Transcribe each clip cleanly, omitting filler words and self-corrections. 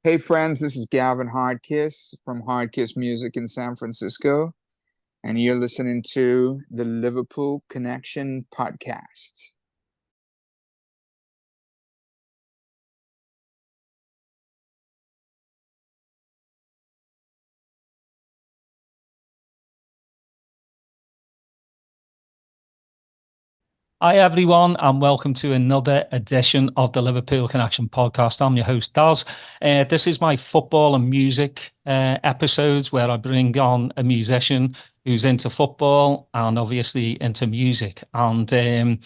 Hey friends, this is Gavin Hardkiss from Hardkiss Music in San Francisco, and you're listening to the Liverpool Connection podcast. Hi, everyone, and welcome to another edition of the Liverpool Connection podcast. I'm your host, Daz. This is my football and music episodes where I bring on a musician who's into football and obviously into music. And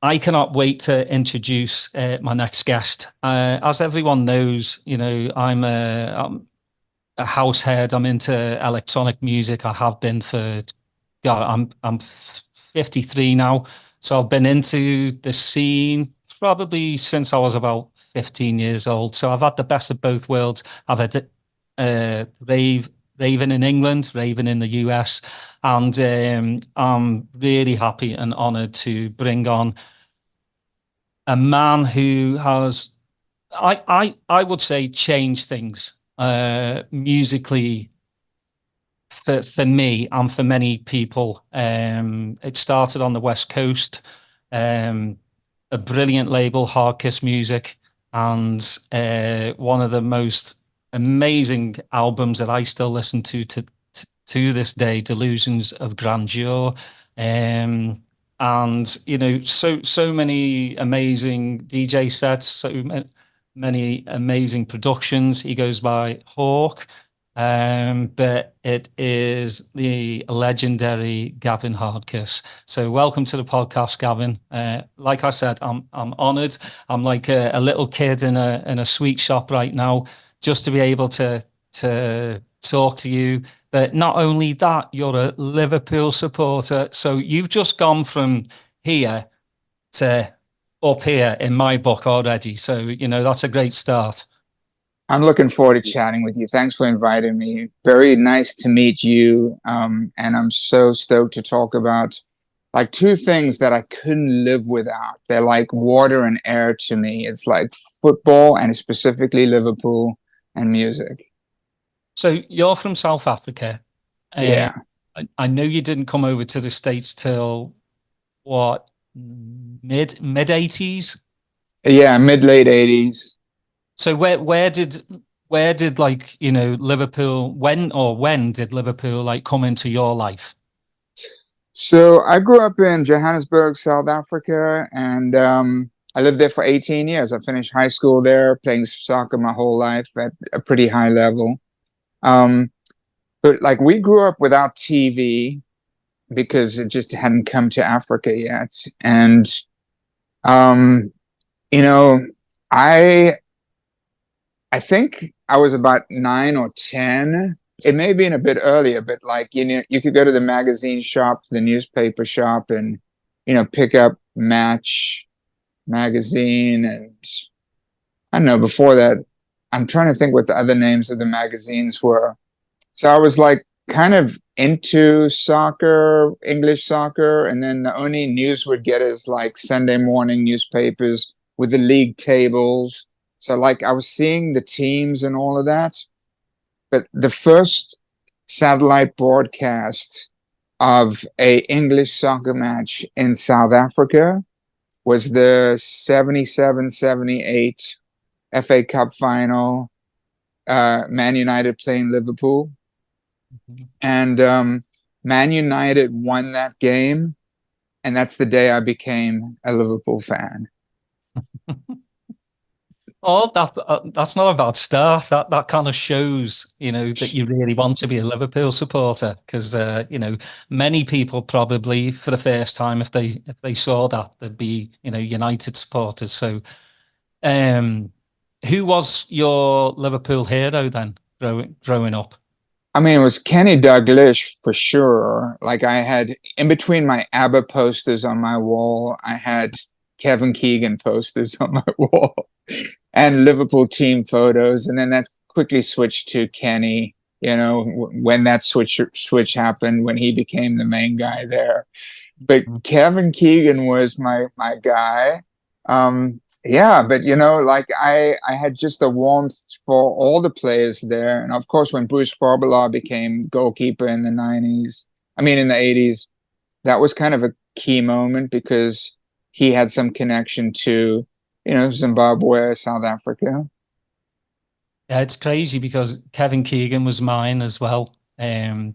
I cannot wait to introduce my next guest. As everyone knows, I'm a house head. I'm into electronic music. I have been for, God, I'm 53 now. So I've been into the scene probably since I was about 15 years old. So I've had the best of both worlds. I've had Raven in England, Raven in the US, and I'm really happy and honoured to bring on a man who has, I would say, changed things musically for me and for many people. It started on the West Coast, a brilliant label, Hardkiss Music, and one of the most amazing albums that I still listen to this day, Delusions of Grandeur. And so many amazing DJ sets, many amazing productions. He goes by Hawk. But it is the legendary Gavin Hardkiss. So welcome to the podcast, Gavin. Like I said, I'm honoured. I'm like a little kid in a sweet shop right now, just to be able to talk to you. But not only that, you're a Liverpool supporter. So you've just gone from here to up here in my book already. So that's a great start. I'm looking forward to chatting with you. Thanks for inviting me. Very nice to meet you. And I'm so stoked to talk about like two things that I couldn't live without. They're like water and air to me. It's like football and specifically Liverpool and music. So you're from South Africa. Uh, Yeah. I know you didn't come over to the States till what, mid 80s? Yeah, mid late 80s. So where did like, Liverpool, when did Liverpool like come into your life? So I grew up in Johannesburg, South Africa, and I lived there for 18 years. I finished high school there, playing soccer my whole life at a pretty high level. Um, but like we grew up without TV because it just hadn't come to Africa yet. And um, you know, I I think I was about 9 or 10. It may have been a bit earlier, but like, you could go to the magazine shop, the newspaper shop, and, pick up Match magazine. And I don't know, before that, I'm trying to think what the other names of the magazines were. So I was like kind of into soccer, English soccer. And then the only news would get is like Sunday morning newspapers with the league tables. So like I was seeing the teams and all of that. But the first satellite broadcast of a English soccer match in South Africa was the 77-78 FA Cup final, Man United playing Liverpool. And Man United won that game. And that's the day I became a Liverpool fan. Oh, that's not a bad start. That kind of shows, that you really want to be a Liverpool supporter because many people probably for the first time if they saw that they'd be, United supporters. So, um, who was your Liverpool hero then growing up? I mean, it was Kenny Dalglish for sure. Like I had in between my ABBA posters on my wall, I had Kevin Keegan posters on my wall and Liverpool team photos. And then that quickly switched to Kenny, when that switch happened, when he became the main guy there. But Kevin Keegan was my guy. Yeah, but like I had just a warmth for all the players there. And of course, when Bruce Grobbelaar became goalkeeper in the 90s, I mean in the 80s, that was kind of a key moment because he had some connection to, Zimbabwe, South Africa. Yeah, it's crazy because Kevin Keegan was mine as well. I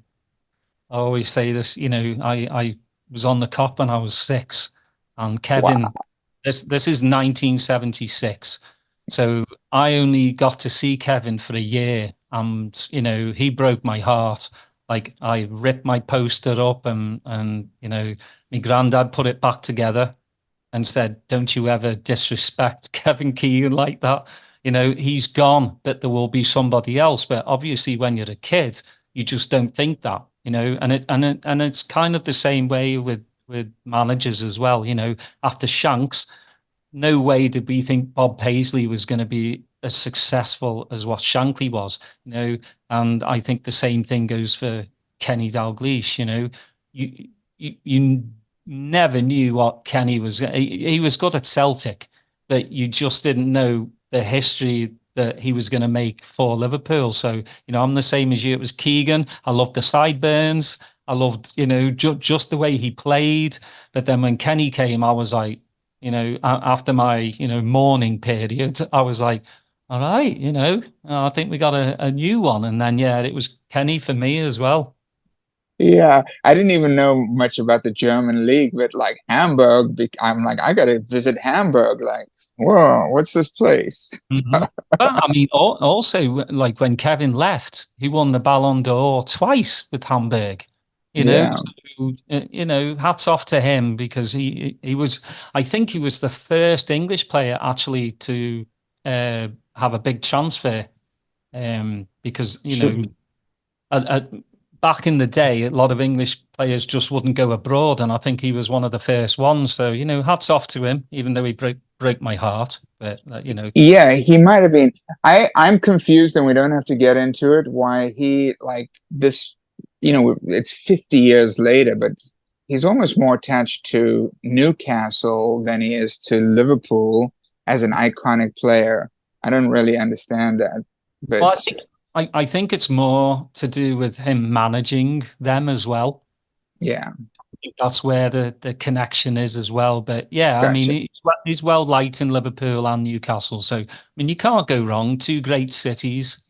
always say this, I was on the cop when I was 6, and Kevin, Wow. this is 1976. So I only got to see Kevin for a year, and he broke my heart. Like, I ripped my poster up, and my granddad put it back together and said, "Don't you ever disrespect Kevin Keegan like that. He's gone, but there will be somebody else." But obviously, when you're a kid, you just don't think that, and it's kind of the same way with managers as well. After Shanks, no way did we think Bob Paisley was going to be as successful as what Shankly was. And I think the same thing goes for Kenny Dalglish. You you never knew what Kenny was. He was good at Celtic, but you just didn't know the history that he was going to make for Liverpool. So I'm the same as you. It was Keegan. I loved the sideburns. I loved just the way he played. But then when Kenny came, I was like, after my mourning period, I was like, all right, I think we got a new one. And then yeah, it was Kenny for me as well. Yeah, I didn't even know much about the German league, but like Hamburg, I'm like, I gotta visit Hamburg. Like, whoa, what's this place? Mhm. But I mean, also like when Kevin left, he won the Ballon d'Or twice with Hamburg. Yeah, So, hats off to him because he was. I think he was the first English player actually to have a big transfer. Because true. uh, uh, back in the day, a lot of English players just wouldn't go abroad, and I think he was one of the first ones. So hats off to him, even though he break my heart. But Yeah, he might have been. I'm confused, and we don't have to get into it. Why he like this? It's 50 years later, but he's almost more attached to Newcastle than he is to Liverpool as an iconic player. I don't really understand that, Well, but I think it's more to do with him managing them as well. yeah, I think that's where the connection is as well. But yeah, I mean, gotcha. he's well liked in Liverpool and Newcastle. So, I mean, you can't go wrong. Two great cities,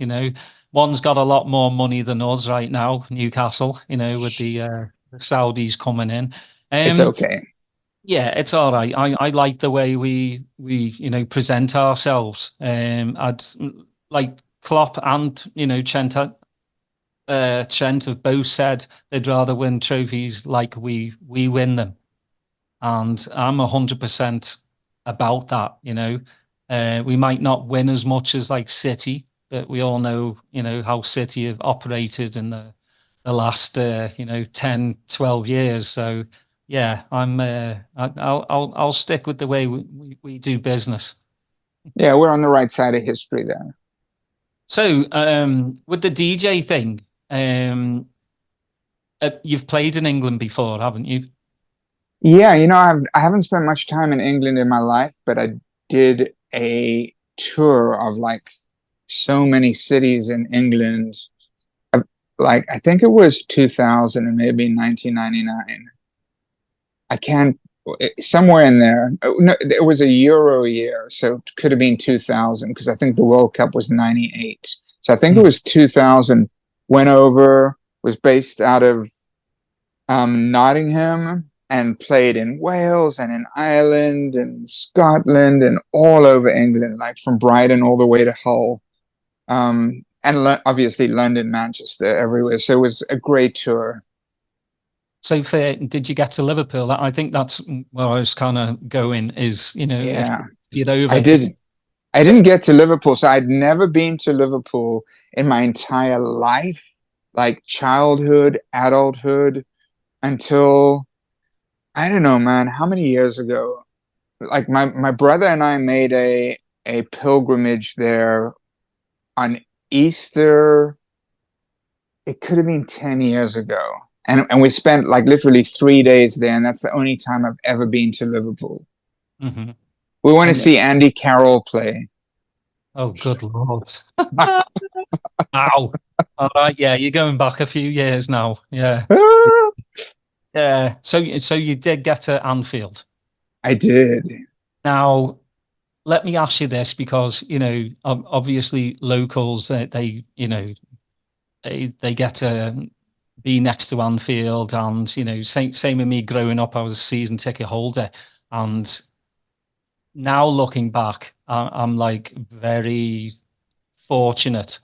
One's got a lot more money than us right now, Newcastle, with the Saudis coming in. It's Um, okay. yeah, it's all right. I like the way we present ourselves. I'd like Klopp and Trent have both said they'd rather win trophies like we win them, and I'm 100% about that. We might not win as much as like City, but we all know how City have operated in the last 10, 12 years. So yeah, I'll stick with the way we do business. Yeah, we're on the right side of history there. So with the DJ thing, um, you've played in England before, haven't you? Yeah, I haven't spent much time in England in my life, but I did a tour of like so many cities in England. Like I think it was 2000 and maybe 1999. I can't somewhere in there. Oh, no, it was a Euro year, so it could have been 2000 because I think the World Cup was 98. So I think it Mm. was 2000. Went over, was based out of Nottingham and played in Wales and in Ireland and Scotland and all over England, like from Brighton all the way to Hull. And obviously London, Manchester, everywhere. So it was a great tour. So did you get to Liverpool? I think that's where I was kind of going is, if Yeah, you're I over, did. I so didn't get to Liverpool, so I'd never been to Liverpool in my entire life, like childhood, adulthood, until I don't know, man, how many years ago? Like my brother and I made a pilgrimage there on Easter. It could have been 10 years ago. And we spent like literally 3 days there, and that's the only time I've ever been to Liverpool. mhm. We want to And see Andy Carroll play. oh, good Lord. Ow. All right, yeah, you're going back a few years now. Yeah. Yeah. So you did get to Anfield. I did. Now, let me ask you this because, obviously locals they they get to be next to Anfield, and same with me growing up. I was a season ticket holder, and now looking back, I'm like very fortunate.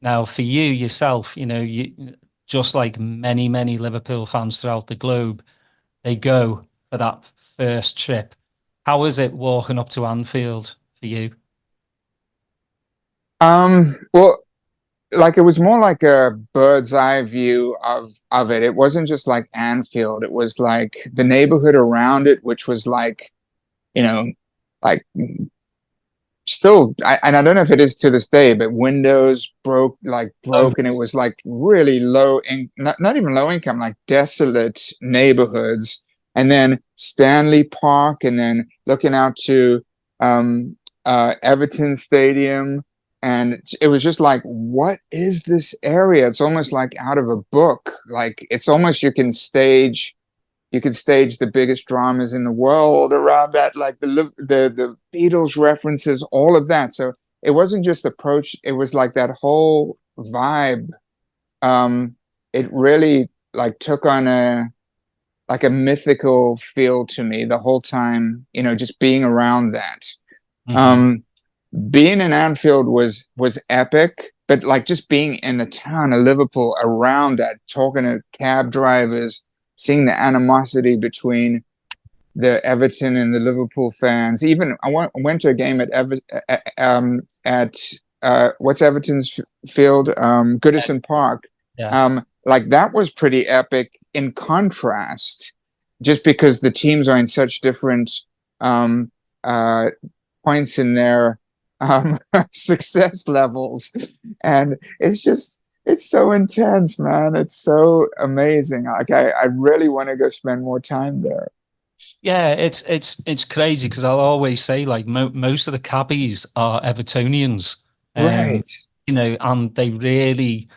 Now, for you yourself, you just like many Liverpool fans throughout the globe, they go for that first trip. How is it walking up to Anfield for you? Well, like it was more like a bird's eye view of it. It wasn't just like Anfield. It was like the neighborhood around it, which was like, you know, like still, and I don't know if it is to this day, but windows Oh, broke, and it was like really low in not even low income, like desolate neighborhoods. And then Stanley Park, and then looking out to um Everton Stadium. And it was just like, what is this area? It's almost like out of a book. Like it's almost you could stage the biggest dramas in the world around that, like the Beatles references, all of that. So it wasn't just approach; it was like that whole vibe. Um, it really like took on a mythical feel to me the whole time. Just being around that. mhm. Um, Being in Anfield was epic, but like just being in the town of Liverpool around that, talking to cab drivers, seeing the animosity between the Everton and the Liverpool fans. Even went to a game at what's Everton's field, Goodison Park. Yeah. Like that was pretty epic in contrast, just because the teams are in such different um, uh, points in their success levels, and it's so intense, man. It's so amazing. Like I really want to go spend more time there. Yeah, it's crazy because I'll always say like most of the cabbies are Evertonians, um, Right. and they really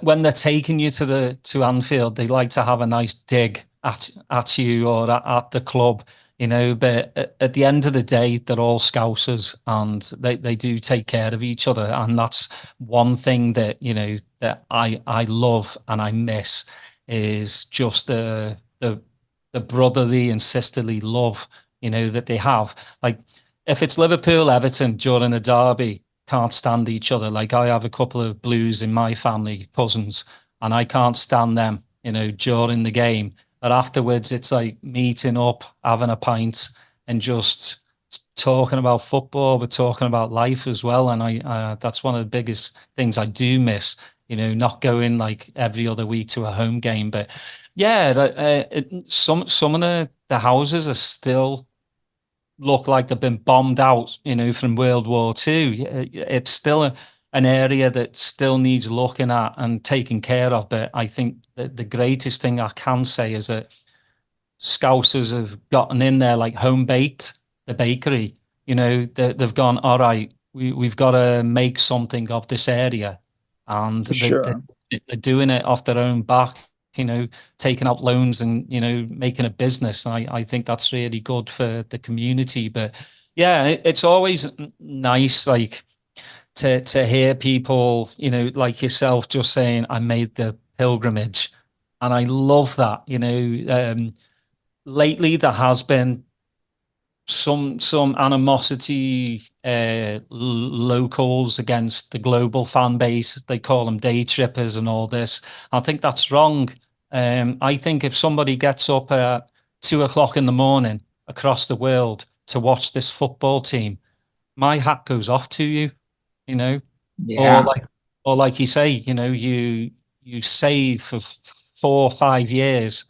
when they're taking you to Anfield, they like to have a nice dig at you or at the club, But at the end of the day, they're all Scousers, and they do take care of each other, and that's one thing that that I love and I miss is just the brotherly and sisterly love, that they have. Like if it's Liverpool Everton during a derby, can't stand each other. Like I have a couple of Blues in my family, cousins, and I can't stand them, during the game. But afterwards, it's like meeting up, having a pint, and just talking about football, but talking about life as well. And that's one of the biggest things I do miss. Not going like every other week to a home game, but yeah, some of the houses are still look like they've been bombed out, from World War II. It's still an area that still needs looking at and taking care of. But I think that the greatest thing I can say is that Scousers have gotten in there like Home Baked, the bakery. They've gone, all right, we've got to make something of this area. And For sure. they're doing it off their own back, taking out loans and, making a business. And I think that's really good for the community. But yeah, it's always nice, like to hear people, like yourself just saying, I made the pilgrimage. And I love that, lately there has been some animosity, locals against the global fan base. They call them day trippers and all this. I think that's wrong. I think if somebody gets up at 2 o'clock in the morning across the world to watch this football team, my hat goes off to you, you know, or Yeah, like you say, you save for 4 or 5 years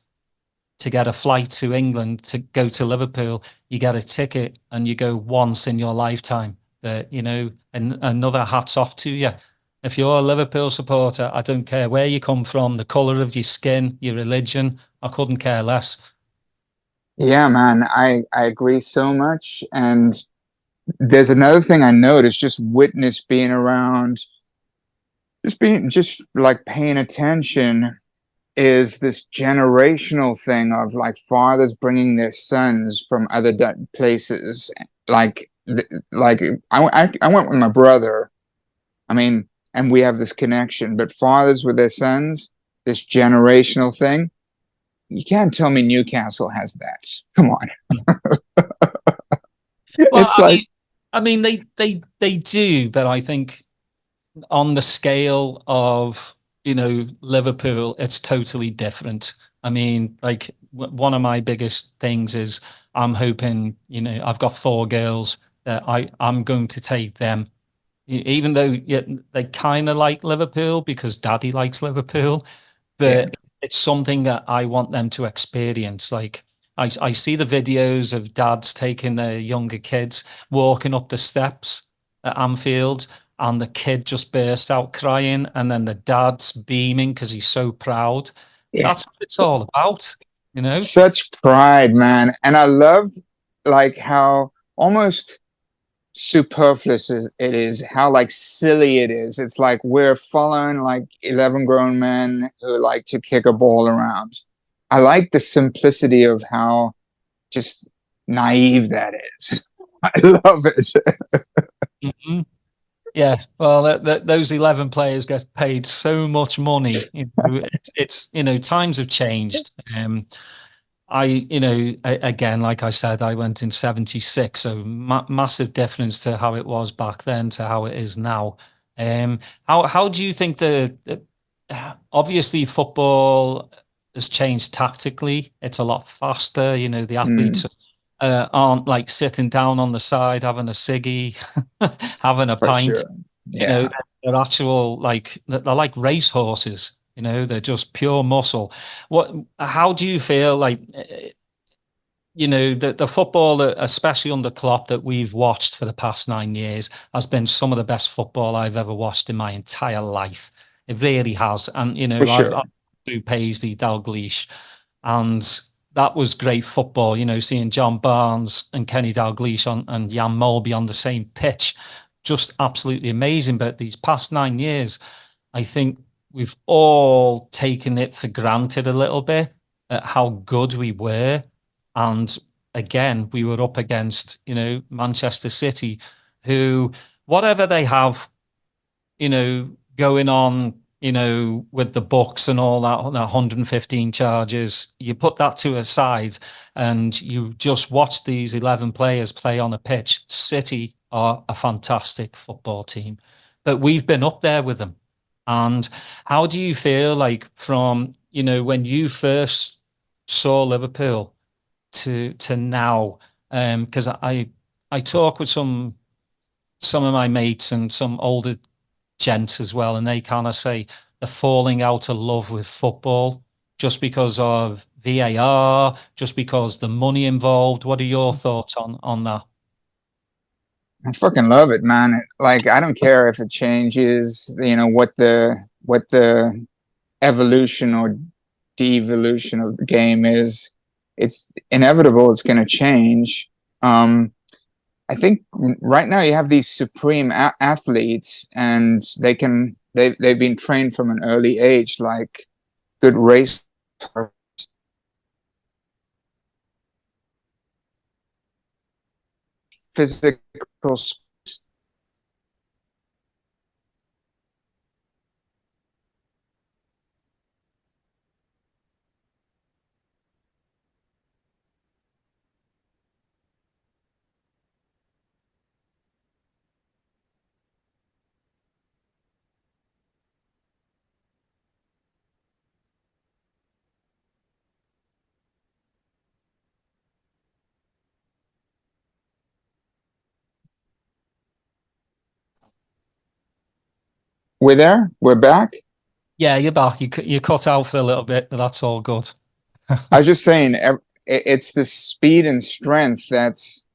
to get a flight to England to go to Liverpool. You get a ticket and you go once in your lifetime. But and another hats off to you. If you're a Liverpool supporter, I don't care where you come from, the colour of your skin, your religion, I couldn't care less. Yeah, man, I agree so much. And there's another thing I noticed, just witness being around, just like paying attention, is this generational thing of like fathers bringing their sons from other places. Like, like I went with my brother. I mean, and we have this connection, but fathers with their sons, this generational thing. You can't tell me Newcastle has that. Come on. Well, It's like, they do, but I think on the scale of, Liverpool, it's totally different. I mean, like one of my biggest things is I'm hoping, I've got four girls that I'm going to take them, even though, yeah, they kind of like Liverpool because Daddy likes Liverpool, yeah, but it's something that I want them to experience. Like I see the videos of dads taking their younger kids walking up the steps at Anfield, and the kid just bursts out crying, and then the dad's beaming because he's so proud. yeah. That's what it's all about, you know? Such pride, man. And I love like how almost superfluous it is, how like silly it is. It's like we're following like 11 grown men who like to kick a ball around. I like the simplicity of how just naive that is. I love it. Mhm. Yeah, well, those 11 players get paid so much money. Times have changed. Again, like I said, I went in 76, so massive difference to how it was back then to how it is now. How do you think obviously football has changed tactically? It's a lot faster. The athletes Mm, aren't like sitting down on the side having a ciggy, having a for pint. sure. You know, Yeah, they're actual like they're like race horses. They're just pure muscle. How do you feel like, the football, especially under Klopp, that we've watched for the past 9 years has been some of the best football I've ever watched in my entire life. It really has. And, for I've sure. through Paisley, Dalglish, and that was great football, seeing John Barnes and Kenny Dalglish and Jan Molby on the same pitch, just absolutely amazing. But these past 9 years, I think we've all taken it for granted a little bit at how good we were. And again, we were up against, Manchester City, who, whatever they have, going on, with the books and all that 115 charges, you put that to a side and you just watch these 11 players play on a pitch. City are a fantastic football team, but we've been up there with them. And how do you feel like from, when you first saw Liverpool to now? Because I talk with some of my mates and some older gents as well, and they kind of say they're falling out of love with football just because of VAR, just because the money involved. What are your thoughts on that? I fucking love it, man. Like I don't care if it changes, what the evolution or devolution of the game is. It's inevitable. It's going to change. Um, I think right now you have these supreme athletes, and they've been trained from an early age, like good race physical. We're there. We're back. Yeah, you're back. You cut out for a little bit, but that's all good. I was just saying, it's the speed and strength that's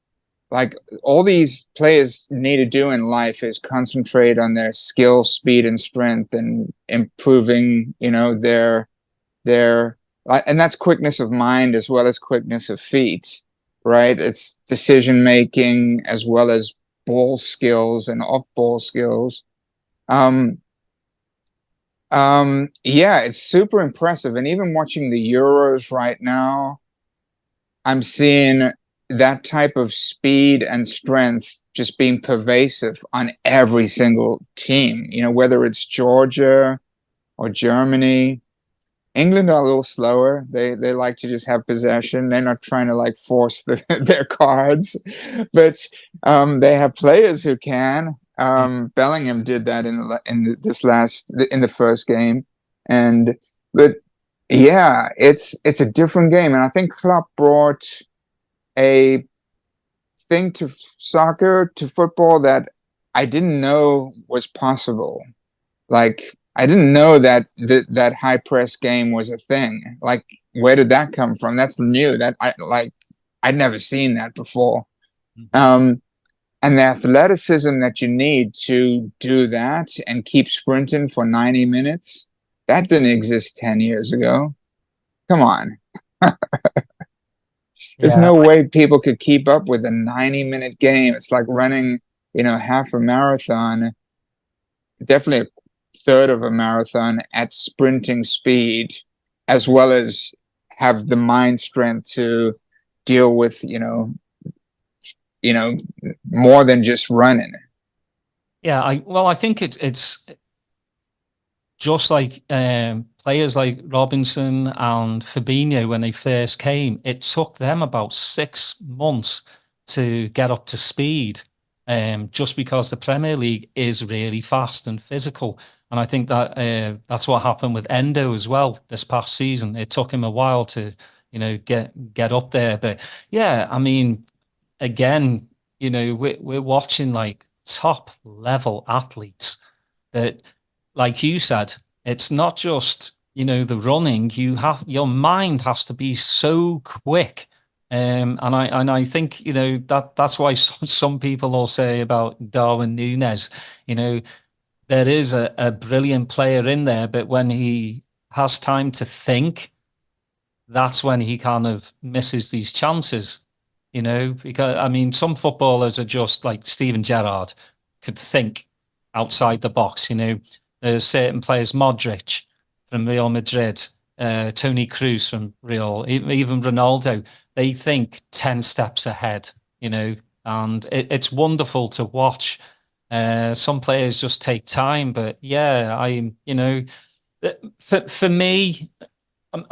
like all these players need to do in life is concentrate on their skill, speed, and strength, and improving, their and that's quickness of mind as well as quickness of feet, right? It's decision making as well as ball skills and off ball skills. Um, yeah, it's super impressive. And even watching the Euros right now, I'm seeing that type of speed and strength just being pervasive on every single team, whether it's Georgia or Germany. England are a little slower. They like to just have possession. They're not trying to like force their cards, but they have players who can. Bellingham did that in the first game, and but yeah, it's a different game, and I think Klopp brought a thing to soccer, to football, that I didn't know was possible. Like I didn't know that high press game was a thing. Like where did that come from? That's new. I'd never seen that before. Um, and the athleticism that you need to do that and keep sprinting for 90 minutes, that didn't exist 10 years ago. Come on. There's Yeah, no way people could keep up with a 90-minute game. It's like running, half a marathon, definitely a third of a marathon at sprinting speed, as well as have the mind strength to deal with, you know, more than just running. yeah. I think it's just like players like Robinson and Fabinho when they first came. It took them about 6 months to get up to speed, just because the Premier League is really fast and physical. And I think that that's what happened with Endo as well this past season. It took him a while to, get up there. But yeah, I mean, again, we're watching like top level athletes that, like you said, it's not just, the running. Your mind has to be so quick. And I think, that's why some people will say about Darwin Núñez, you know, there is a brilliant player in there, but when he has time to think, that's when he kind of misses these chances, because I mean, some footballers are just like Steven Gerrard could think outside the box, There's certain players, Modric from Real Madrid, Tony Cruz from Real, even Ronaldo, they think 10 steps ahead, and it's wonderful to watch. Some players just take time, but yeah, for me, I'm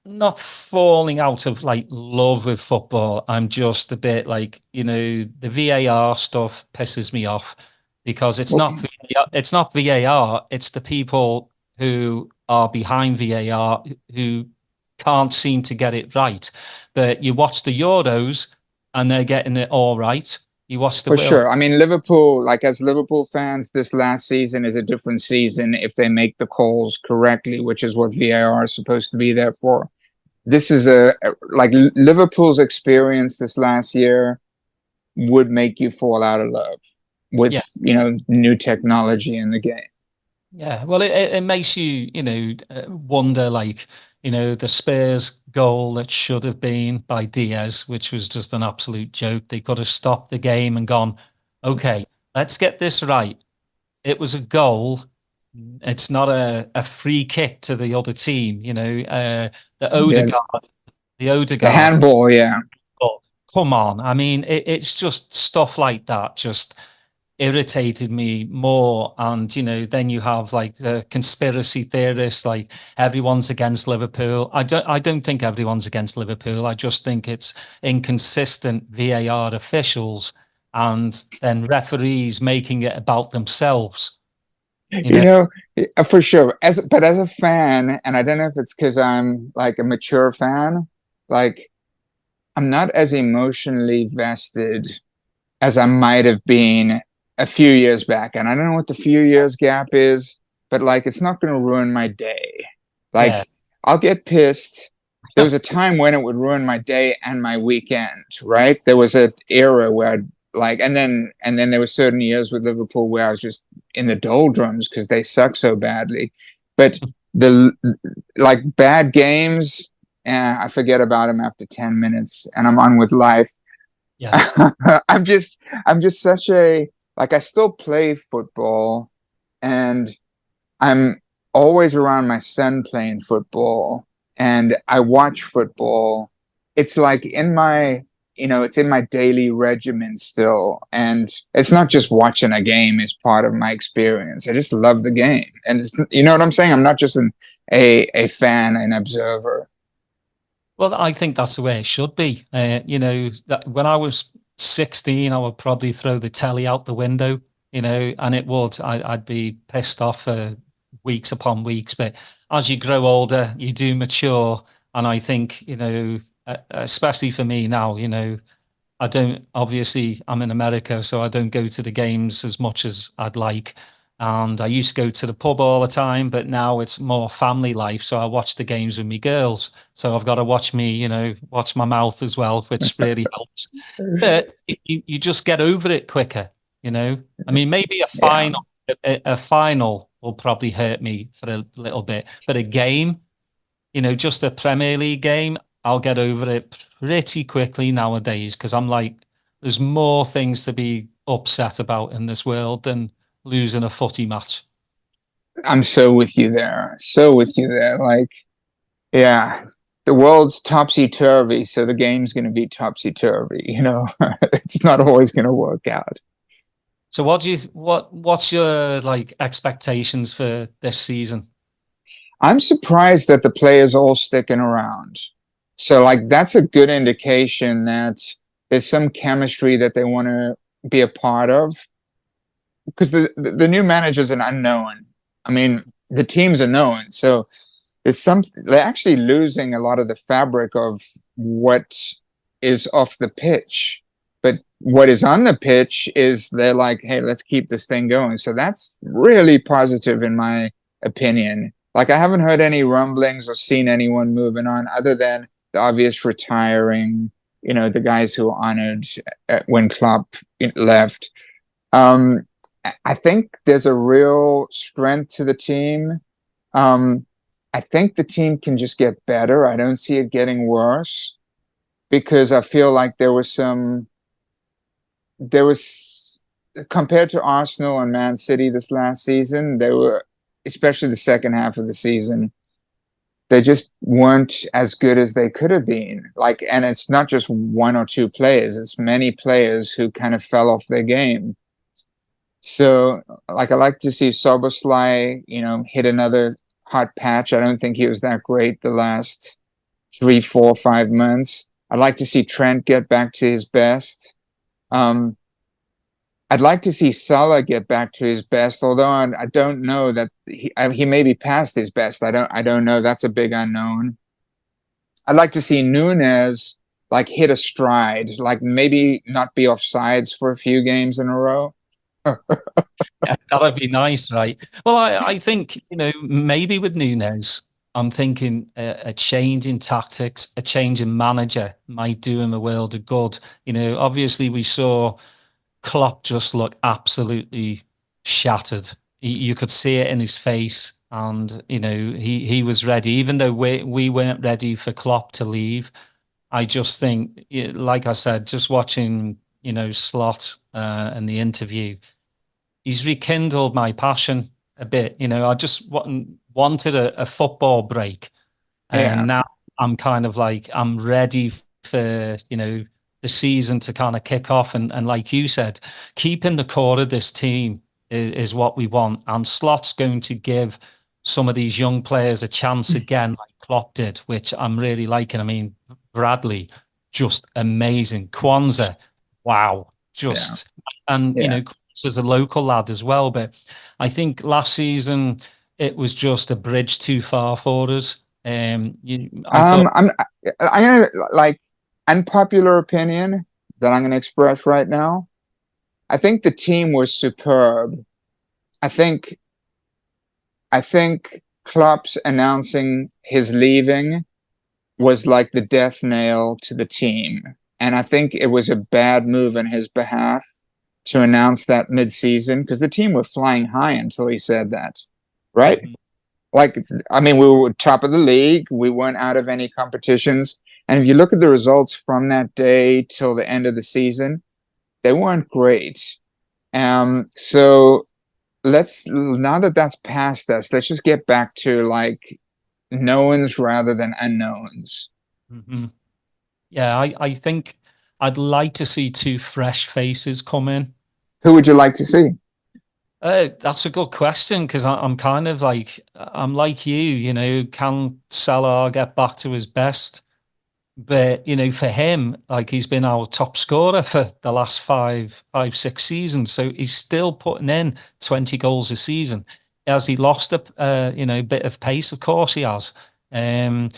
not falling out of like love with football. I'm just a bit like, the VAR stuff pisses me off because it's Well, not VAR, it's not VAR, it's the people who are behind VAR who can't seem to get it right. But you watch the Euros and they're getting it all right. You watch the for World. sure. I mean, Liverpool, like as Liverpool fans, this last season is a different season if they make the calls correctly, which is what VAR is supposed to be there for. This is like Liverpool's experience this last year would make you fall out of love with, Yeah. new technology in the game. Yeah, well, it makes you, wonder, like, the Spurs goal that should have been by Diaz, which was just an absolute joke. They could have stopped the game and gone, okay, let's get this right. It was a goal. It's not a free kick to the other team, the Yeah, Odegaard, the the Odegaard. handball, yeah. Oh, come on. I mean, it's just stuff like that. Just irritated me more. And, then you have like the conspiracy theorists, like everyone's against Liverpool. I don't think everyone's against Liverpool. I just think it's inconsistent VAR officials and then referees making it about themselves. You You know, know, for sure. As a fan, and I don't know if it's because I'm like a mature fan, like I'm not as emotionally vested as I might have been a few years back. And I don't know what the few years gap is, but like it's not going to ruin my day. yeah. Like I'll get pissed. There was a time when it would ruin my day and my weekend, right? There was an era where I'd like, and then there were certain years with Liverpool where I was just in the doldrums because they suck so badly. But the like bad games, and I forget about him after 10 minutes and I'm on with life. Yeah. I'm just I'm just such a like I still play football and I'm always around my son playing football and I watch football. It's like in my, it's in my daily regimen still. And it's not just watching a game is part of my experience. I just love the game. And you know what I'm saying? I'm not just a fan, an observer. Well, I think that's the way it should be. That when I was 16, I would probably throw the telly out the window, and I'd be pissed off for weeks upon weeks. But as you grow older, you do mature. And I think, especially for me now, I don't, obviously, I'm in America, so I don't go to the games as much as I'd like. And I used to go to the pub all the time, but now it's more family life. So I watch the games with me girls. So I've got to watch my mouth as well, which really helps. But you just get over it quicker. I mean, maybe Yeah. a final will probably hurt me for a little bit, but a game, just a Premier League game, I'll get over it pretty quickly nowadays because I'm like, there's more things to be upset about in this world than losing a footy match. I'm so with you there. So with you there. Like, yeah, the world's topsy-turvy, so the game's going to be topsy-turvy. It's not always going to work out. So what's your like expectations for this season? I'm surprised that the players all sticking around. So like that's a good indication that there's some chemistry that they want to be a part of because the new manager's an unknown. I mean, the team's a known. So there's some they're actually losing a lot of the fabric of what is off the pitch. But what is on the pitch is they're like, hey, let's keep this thing going. So that's really positive in my opinion. Like I haven't heard any rumblings or seen anyone moving on other than the obvious retiring, the guys who were honored when Klopp left. Um, I think there's a real strength to the team. Um, I think the team can just get better. I don't see it getting worse because I feel like there was compared to Arsenal and Man City this last season, they were especially the second half of the season, they just weren't as good as they could have been. Like, and it's not just one or two players, it's many players who kind of fell off their game. So, like, I like to see Soboslai, hit another hot patch. I don't think he was that great the last 3, 4, 5 months. I'd like to see Trent get back to his best. Um, I'd like to see Salah get back to his best, although I don't know that he may be past his best. I don't know. That's a big unknown. I'd like to see Nunez like hit a stride, like maybe not be off sides for a few games in a row. Yeah, that'd be nice, right? Well, I think, maybe with Nunes, I'm thinking a change in tactics, a change in manager might do him a world of good. Obviously we saw Klopp just look absolutely shattered. You could see it in his face, and he was ready, even though we weren't ready for Klopp to leave. I just think, like I said, just watching Slot and the interview, he's rekindled my passion a bit. I just wanted a football break, Yeah. and now I'm kind of like I'm ready for the season to kind of kick off. And like you said, keeping the core of this team is what we want. And Slot's going to give some of these young players a chance again, like Klopp did, which I'm really liking. I mean, Bradley, just amazing. Kwanzaa, wow, Yeah. just and Yeah. Kwanzaa's a local lad as well. But I think last season it was just a bridge too far for us. I thought, I'm gonna like unpopular opinion that I'm gonna express right now. I think the team was superb. I think I think Klopp's announcing his leaving was like the death nail to the team. And I think it was a bad move on his behalf to announce that mid-season because the team were flying high until he said that, right? Like, I mean, we were top of the league. We weren't out of any competitions. And if you look at the results from that day till the end of the season, they weren't great. So let's now that that's past us, let's just get back to like knowns rather than unknowns. Mhm. Yeah, I think I'd like to see two fresh faces come in. Who would you like to see? That's a good question because I'm kind of like I'm like you know, can Salah get back to his best? But you know, for him, like he's been our top scorer for the last six seasons, so he's still putting in 20 goals a season. Has he lost a you know bit of pace? Of course he has. Um,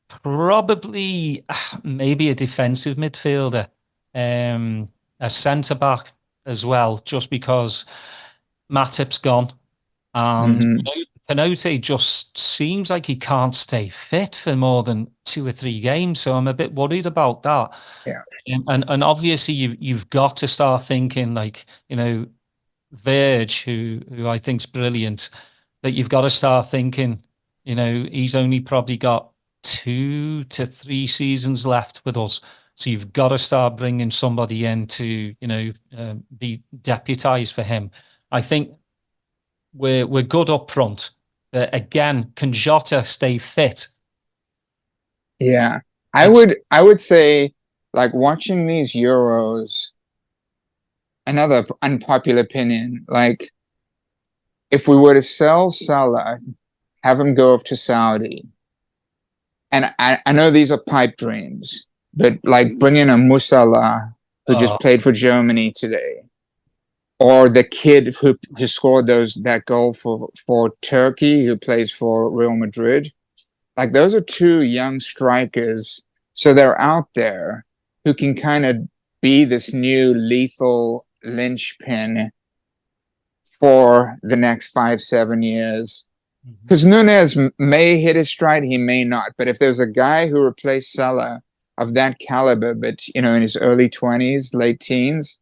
Probably maybe a defensive midfielder, a centre back as well, just because Matip's gone. And Hmm. Tenote just seems like he can't stay fit for more than 2 or 3 games. So I'm a bit worried about that. Yeah. And obviously you've got to start thinking like, you know, Verge, who I think's brilliant, but you've got to start thinking, you know, he's only probably got 2 to 3 seasons left with us. So you've got to start bringing somebody in to, you know, be deputized for him. I think we're good up front. But again, can Jota stay fit? Yeah. It's I would say like watching these Euros, another unpopular opinion, like if we were to sell Salah, have him go off to Saudi, and I know these are pipe dreams, but like bring in a Musala who uh, just played for Germany today, or the kid who scored that goal for Turkey who plays for Real Madrid. Like those are two young strikers, so they're out there who can kind of be this new lethal linchpin for the next 5, 7 years. mhm. Because Nunez may hit his stride, he may not. But if there's a guy who replaced Salah of that caliber, but you know, in his early 20s, late teens,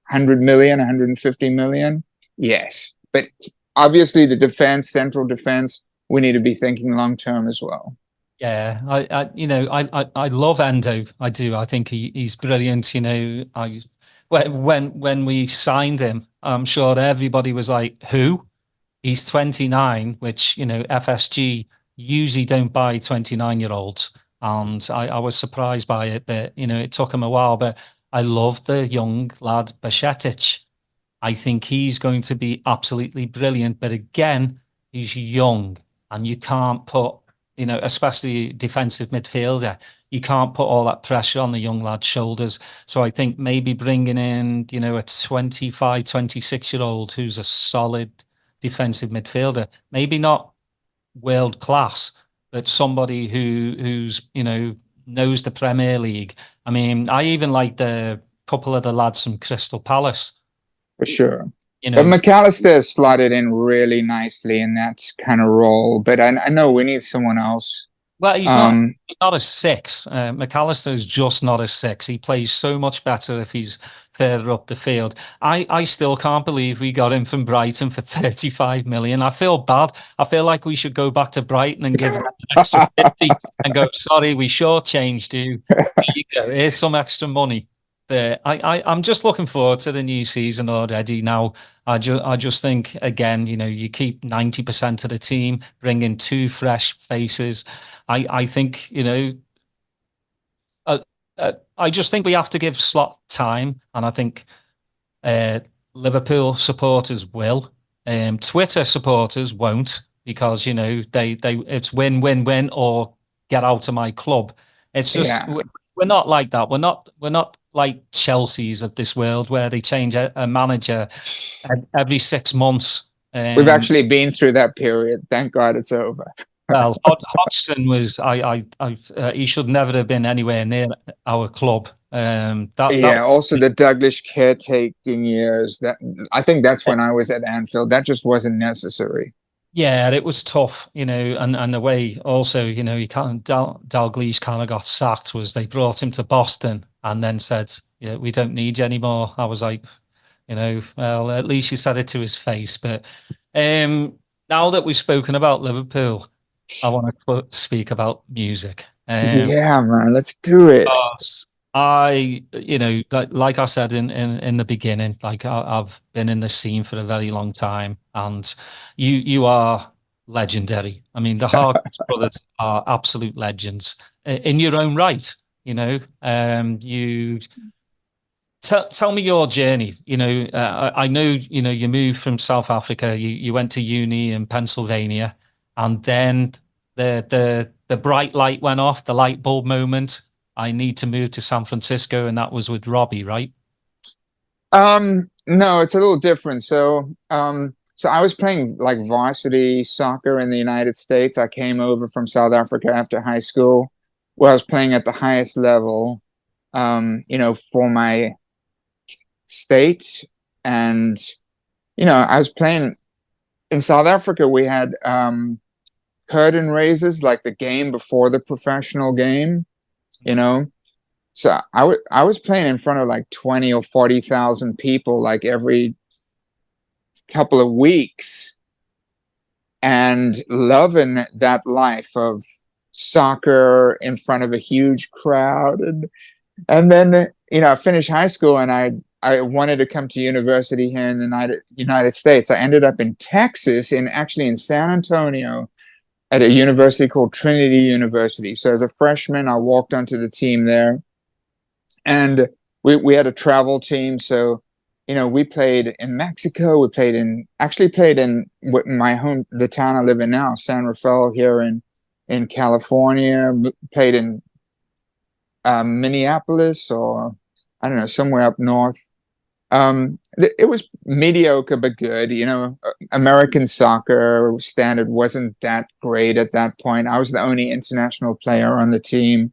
100 million, 150 million, yes. But obviously, the defense, central defense, we need to be thinking long term as well. Yeah, you know, I love Endo. I do. I think he's brilliant. You know, when we signed him, I'm sure everybody was like, "Who?" He's 29, which, you know, FSG usually don't buy 29-year-olds. And I was surprised by it, but, you know, it took him a while. But I love the young lad, Bashetic. I think he's going to be absolutely brilliant. But again, he's young and you can't put, you know, especially defensive midfielder, you can't put all that pressure on the young lad's shoulders. So I think maybe bringing in, you know, a 25, 26-year-old who's a solid defensive midfielder, maybe not world class, but somebody who's, you know, knows the Premier League. I mean, I even like the couple of the lads from Crystal Palace, For sure. you But know, McAllister slotted in really nicely in that kind of role. But I know we need someone else. well, Um, he's not a six. McAllister is just not a six. He plays so much better if he's further up the field. I still can't believe we got him from Brighton for 35 million. I feel bad. I feel like we should go back to Brighton and give them an extra 50 and go, sorry, we shortchanged you. Here you go. Here's some extra money. But I'm just looking forward to the new season already. Now, I just think again, you know, you keep 90% of the team, bring in two fresh faces. I think you know uh, I just think we have to give Slot time, and I think uh, Liverpool supporters will. Twitter supporters won't because you know they it's win win win or get out of my club. It's just yeah. we're not like that. We're not like Chelsea's of this world where they change a manager every 6 months. We've Um, actually been through that period. Thank God it's over. Well, Hodgson was he should never have been anywhere near our club. That Yeah, also the Douglas caretaking years. That I think that's when I was at Anfield. That just wasn't necessary. yeah, it was tough, you know, and the way also, you know, he kind of Dalglish kind of got sacked was they brought him to Boston and then said, yeah, we don't need you anymore. I was like, you know, well, at least you said it to his face, but um Now that we've spoken about Liverpool, I want to speak about music. Yeah, man, let's do it. Because I, like I said in the beginning, like I've been in the scene for a very long time, and you are legendary. I mean, the Hardkiss brothers are absolute legends in your own right. You tell me your journey. I know you moved from South Africa. You went to uni in Pennsylvania, and then the bright light went off, the light bulb moment. I need to move to San Francisco, and that was with Robbie, right? No, it's a little different. So I was playing like varsity soccer in the United States. I came over from South Africa after high school, where I was playing at the highest level, for my state. And, I was playing in South Africa. We had curtain raises, like the game before the professional game, you know. So I was playing in front of like 20 or 40,000 people like every couple of weeks and loving that life of soccer in front of a huge crowd. And then, I finished high school and I wanted to come to university here in the United States. I ended up in Texas, actually in San Antonio at a university called Trinity University. So as a freshman, I walked onto the team there. And we had a travel team. So, we played in Mexico. We actually played in the town I live in now, San Rafael here in California. Played in Minneapolis, or I don't know, somewhere up north. It was mediocre but good. American soccer standard wasn't that great at that point. I was the only international player on the team.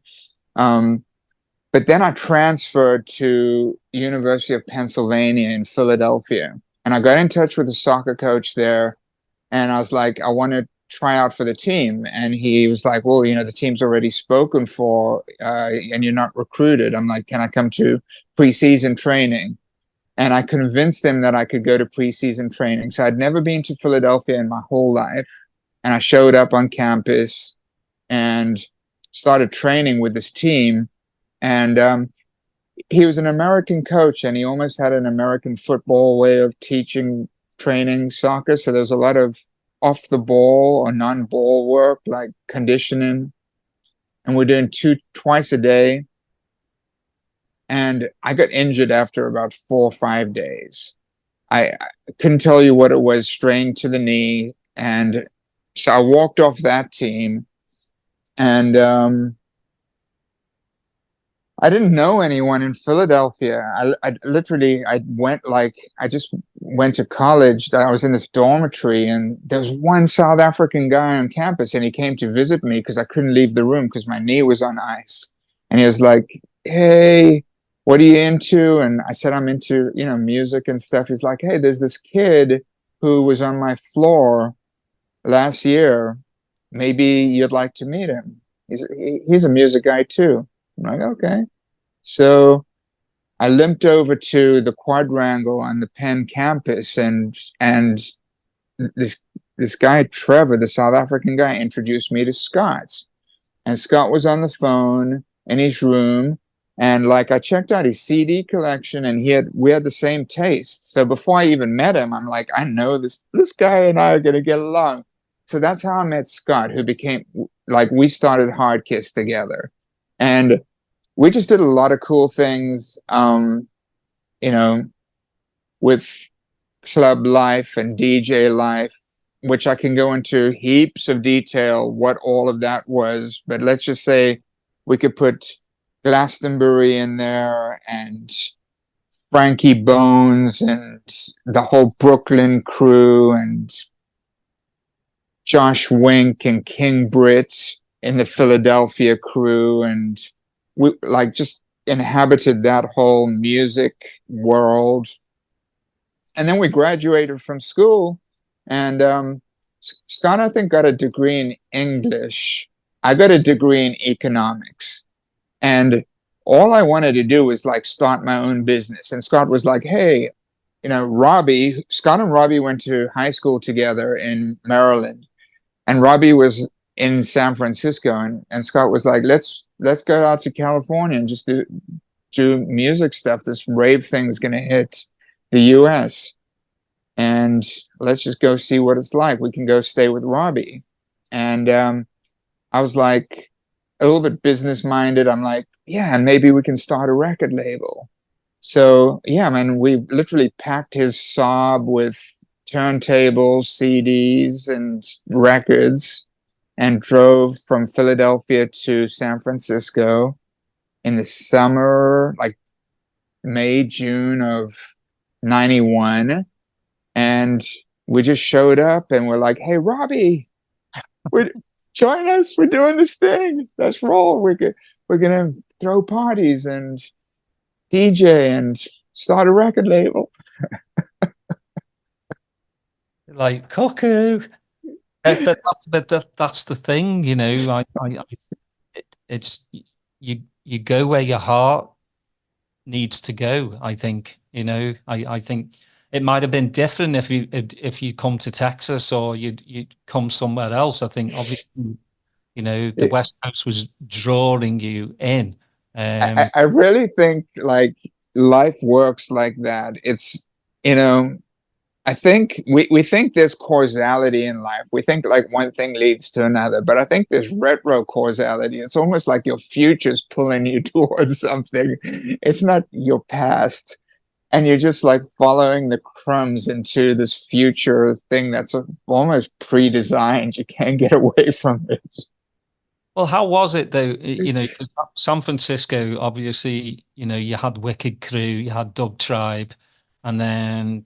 But then I transferred to University of Pennsylvania in Philadelphia, and I got in touch with the soccer coach there, and I was like, I want to try out for the team, and he was like, well, the team's already spoken for, and you're not recruited. I'm like, can I come to preseason training? And I convinced him that I could go to preseason training. So I'd never been to Philadelphia in my whole life, and I showed up on campus and started training with this team. And he was an American coach, and he almost had an American football way of teaching, training soccer. So there's a lot of off the ball or non-ball work, like conditioning. And we're doing twice a day. And I got injured after about 4 or 5 days. I couldn't tell you what it was, strained to the knee. And so I walked off that team. And I didn't know anyone in Philadelphia. I just went to college. I was in this dormitory, and there was one South African guy on campus, and he came to visit me because I couldn't leave the room because my knee was on ice. And he was like, "Hey, what are you into?" And I said, "I'm into, music and stuff." He's like, "Hey, there's this kid who was on my floor last year. Maybe you'd like to meet him. He's a music guy too." I'm like, okay. So I limped over to the quadrangle on the Penn campus, and this this guy Trevor, the South African guy, introduced me to Scott. And Scott was on the phone in his room, and like I checked out his CD collection, and we had the same taste. So before I even met him, I'm like, I know this guy and I are gonna get along. So that's how I met Scott, who became like we started Hardkiss together. And we just did a lot of cool things, you know, with club life and DJ life, which I can go into heaps of detail what all of that was. But let's just say we could put Glastonbury in there, and Frankie Bones, and the whole Brooklyn crew, and Josh Wink and King Britt in the Philadelphia crew, and we like just inhabited that whole music world. And then we graduated from school, and Scott, I think, got a degree in English. I got a degree in economics, and all I wanted to do was like start my own business. And Scott was like, "Hey, Scott and Robbie went to high school together in Maryland, and Robbie was in San Francisco, and Scott was like, let's go out to California and just do music stuff. This rave thing is gonna hit the US, and let's just go see what it's like. We can go stay with Robbie. And I was like a little bit business minded. I'm like, yeah, maybe we can start a record label. So yeah, man, we literally packed his Saab with turntables, CDs, and records, and drove from Philadelphia to San Francisco in the summer, like May, June of 91. And we just showed up and we're like, hey, Robbie, join us. We're doing this thing. Let's roll. We're gonna throw parties and DJ and start a record label. Like cuckoo. That's the thing, you know. It's you go where your heart needs to go. I think, you know. I think it might have been different if you come to Texas or you come somewhere else. I think obviously, you know, the West Coast was drawing you in. I really think like life works like that. It's, you know, I think we think there's causality in life. We think like one thing leads to another, but I think there's retro causality. It's almost like your future's pulling you towards something. It's not your past. And you're just like following the crumbs into this future thing that's almost pre-designed. You can't get away from it. Well, how was it though? You know, San Francisco, obviously, you know, you had Wicked Crew, you had Dub Tribe, and then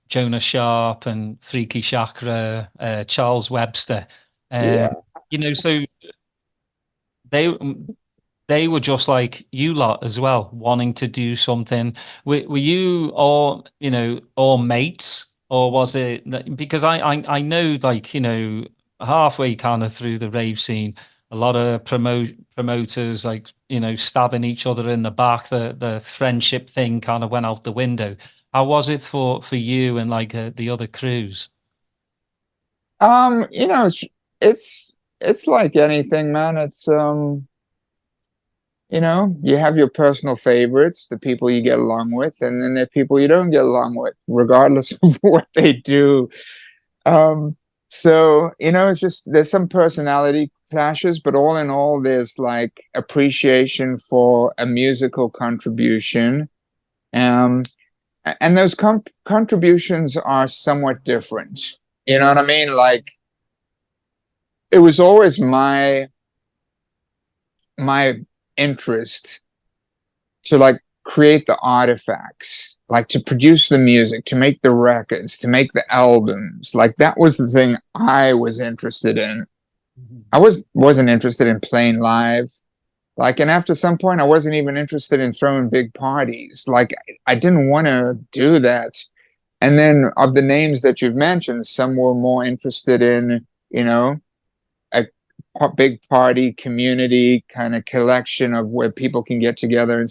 Jonah Sharp and Freaky Chakra, Charles Webster. Um, Yeah. you know, so they they were just like you lot as well, wanting to do something. Were you all, you know, all mates, or was it because I know, like, you know, halfway kind of through the rave scene, a lot of promoters, like, you know, stabbing each other in the back. The friendship thing kind of went out the window. How was it for you and like the other crews? You know, it's like anything, man. It's you know, you have your personal favorites, the people you get along with, and then there are people you don't get along with, regardless of what they do. Um, so, you know, it's just there's some personality clashes, but all in all, there's like appreciation for a musical contribution. Um, and those contributions are somewhat different. You know what I mean? Like it was always my interest to like create the artifacts, like to produce the music, to make the records, to make the albums. Like that was the thing I was interested in. I wasn't interested in playing live. Like, and after some point, I wasn't even interested in throwing big parties. Like, I didn't want to do that. And then of the names that you've mentioned, some were more interested in, you know, a big party community kind of collection of where people can get together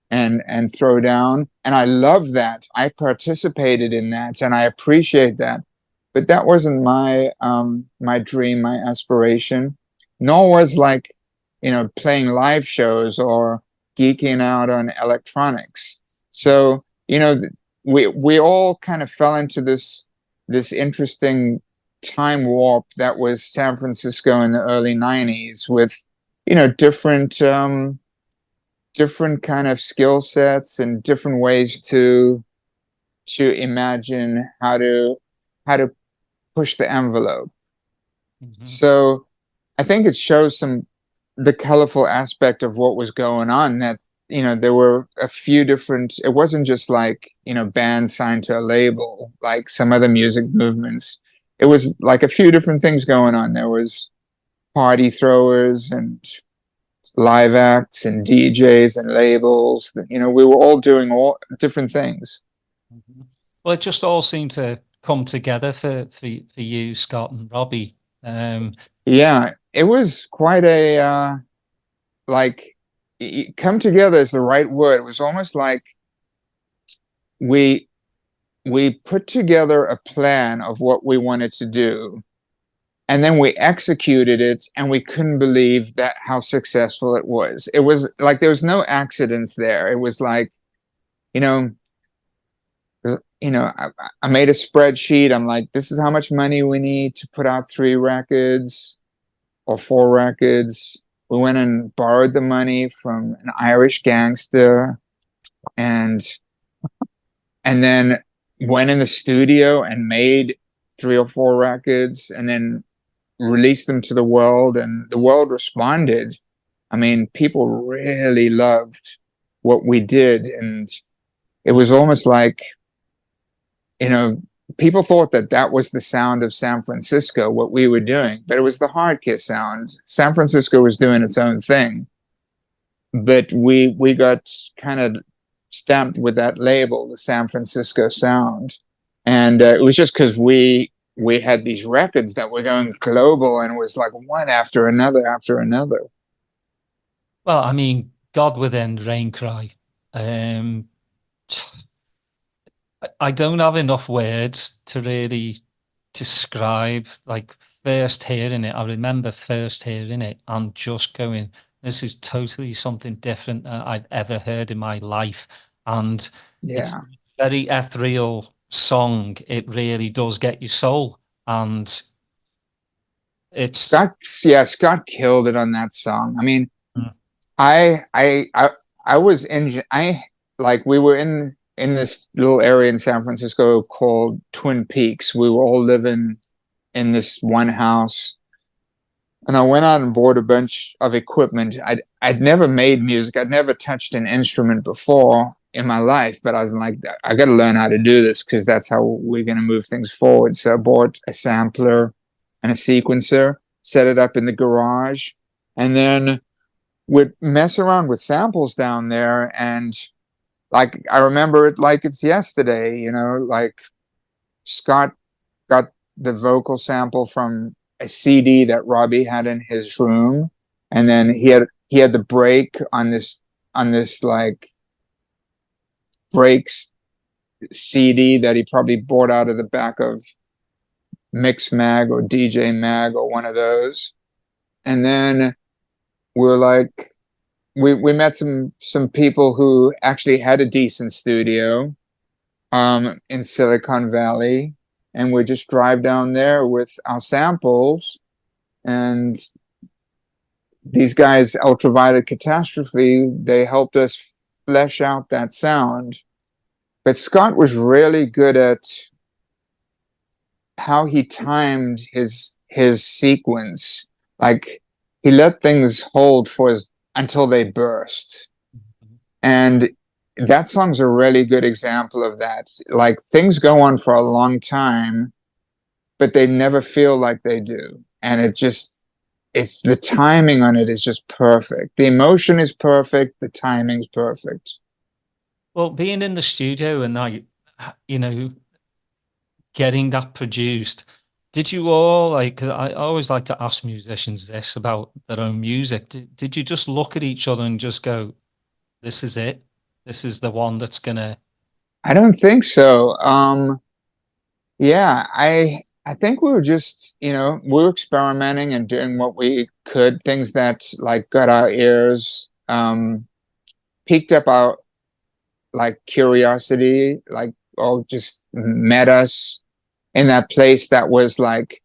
and throw down. And I love that. I participated in that and I appreciate that. But that wasn't my dream, my aspiration, nor was like, you know, playing live shows or geeking out on electronics. So, you know, we all kind of fell into this interesting time warp that was San Francisco in the early 90s with, you know, different kind of skill sets and different ways to imagine how to push the envelope. Mhm. So I think it shows the colorful aspect of what was going on, that, you know, there were a few different, it wasn't just like, you know, bands signed to a label like some other music movements. It was like a few different things going on. There was party throwers and live acts and DJs and labels. You know, we were all doing all different things. Mhm. Well, it just all seemed to come together for you, Scott and Robbie. Um, Yeah, it was quite a like come together is the right word. It was almost like we we put together a plan of what we wanted to do, and then we executed it, and we couldn't believe that how successful it was. It was like there was no accidents there. It was like, you know, I made a spreadsheet. I'm like, this is how much money we need to put out 3 records or 4 records. We went and borrowed the money from an Irish gangster, and then went in the studio and made 3 or 4 records, and then released them to the world, and the world responded. I mean, people really loved what we did, and it was almost like, you know, people thought that that was the sound of San Francisco, what we were doing, but it was the Hardkiss sound. San Francisco was doing its own thing, but we got kind of stamped with that label, the San Francisco sound, and it was just because we had these records that were going global, and it was like one after another after another. Well, I mean, God Within, Rain Cry. Um, I don't have enough words to really describe, like, first hearing it. I remember first hearing it and just going, this is totally something different that I've ever heard in my life. And it's a Yeah. very ethereal song. It really does get your soul. And it's Scott, yeah, Scott killed it on that song. I mean, mm, I I I I was in I like we were in this little area in San Francisco called Twin Peaks. We were all living in this one house, and I went out and bought a bunch of equipment. I'd never made music. I'd never touched an instrument before in my life, but I was like, I got to learn how to do this because that's how we're going to move things forward. So I bought a sampler and a sequencer, set it up in the garage, and then would mess around with samples down there. And like I remember it like it's yesterday, like Scott got the vocal sample from a CD that Robbie had in his room, and then he had the break on this like breaks CD that he probably bought out of the back of Mix Mag or DJ Mag or one of those. And then we're like, we met some people who actually had a decent studio in Silicon Valley, and we just drive down there with our samples, and these guys, Ultraviolet Catastrophe, they helped us flesh out that sound. But Scott was really good at how he timed his sequence. Like he let things hold until they burst. And that song's a really good example of that. Like things go on for a long time, but they never feel like they do. And it's the timing on it is just perfect. The emotion is perfect. The timing's perfect. well, being in the studio and like, you know, getting that produced. Did you all like? 'Cause I always like to ask musicians this about their own music. Did you just look at each other and just go, "This is it. This is the one that's gonna." I don't think so. Yeah, I think we were just, we were experimenting and doing what we could, things that like got our ears, piqued up our like curiosity, like or just met us in that place that was like